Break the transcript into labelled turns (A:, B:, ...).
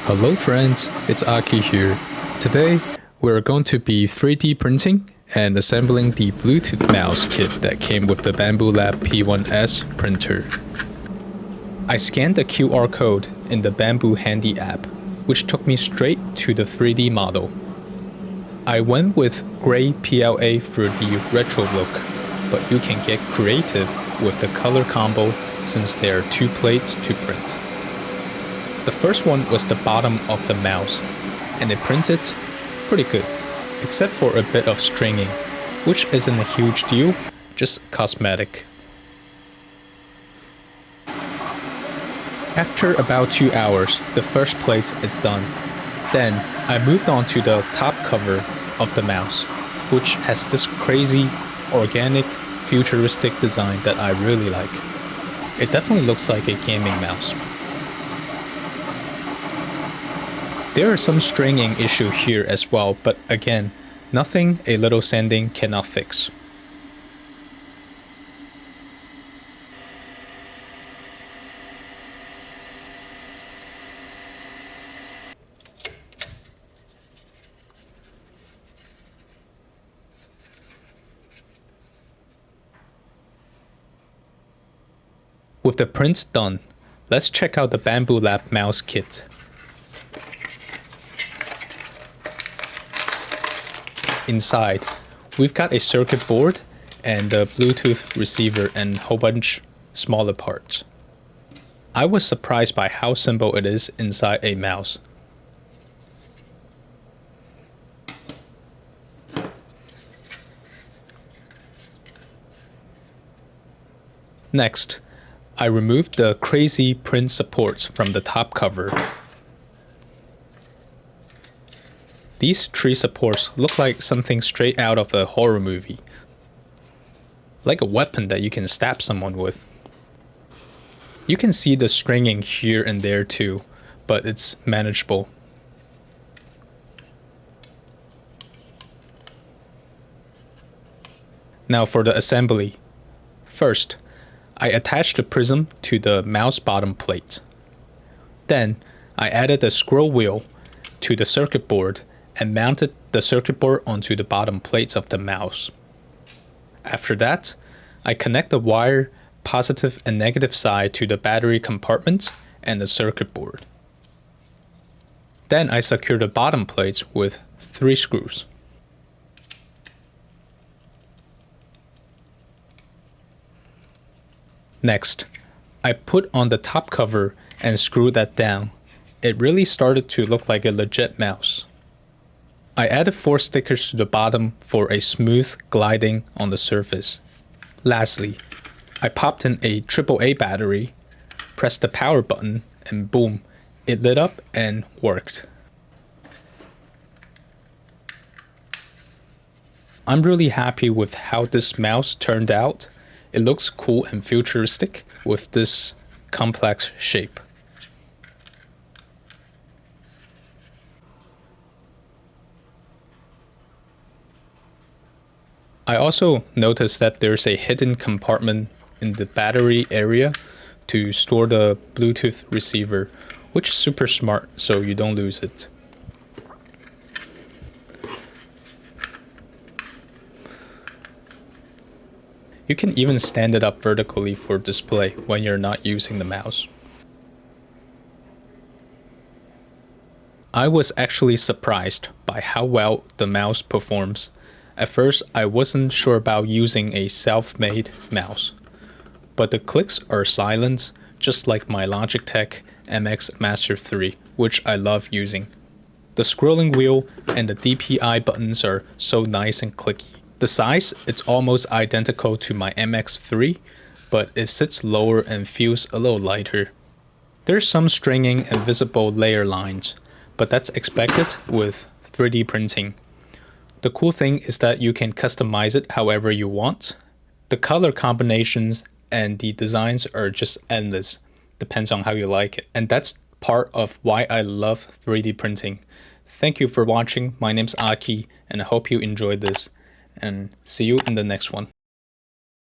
A: Hello friends, it's Aki here. Today, we're going to be 3D printing and assembling the Bluetooth mouse kit that came with the Bambu Lab P1S printer. I scanned the QR code in the Bambu Handy app, which took me straight to the 3D model. I went with gray PLA for the retro look, but you can get creative with the color combo since there are two plates to print. The first one was the bottom of the mouse, and it printed pretty good, except for a bit of stringing, which isn't a huge deal, just cosmetic. After about 2 hours, the first plate is done. Then, I moved on to the top cover of the mouse, which has this crazy, organic, futuristic design that I really like. It definitely looks like a gaming mouse. There are some stringing issue here as well, but again, nothing a little sanding cannot fix. With the prints done, let's check out the Bambu Lab Mouse kit. Inside, we've got a circuit board and a Bluetooth receiver and a whole bunch smaller parts. I was surprised by how simple it is inside a mouse. Next, I removed the crazy print supports from the top cover. These tree supports look like something straight out of a horror movie. Like a weapon that you can stab someone with. You can see the stringing here and there too, but it's manageable. Now for the assembly. First, I attached the prism to the mouse bottom plate. Then, I added the scroll wheel to the circuit board and mounted the circuit board onto the bottom plates of the mouse. After that, I connect the wire positive and negative side to the battery compartment and the circuit board. Then I secure the bottom plates with 3 screws. Next, I put on the top cover and screw that down. It really started to look like a legit mouse. I added 4 stickers to the bottom for a smooth gliding on the surface. Lastly, I popped in a AAA battery, pressed the power button, and boom, it lit up and worked. I'm really happy with how this mouse turned out. It looks cool and futuristic with this complex shape. I also noticed that there's a hidden compartment in the battery area to store the Bluetooth receiver, which is super smart so you don't lose it. You can even stand it up vertically for display when you're not using the mouse. I was actually surprised by how well the mouse performs. At first, I wasn't sure about using a self-made mouse, but the clicks are silent, just like my Logitech MX Master 3, which I love using. The scrolling wheel and the DPI buttons are so nice and clicky. The size, it's almost identical to my MX3, but it sits lower and feels a little lighter. There's some stringing and visible layer lines, but that's expected with 3D printing. The cool thing is that you can customize it however you want. The color combinations and the designs are just endless, depends on how you like it. And that's part of why I love 3D printing. Thank you for watching. My name's Aki, and I hope you enjoyed this. And see you in the next one.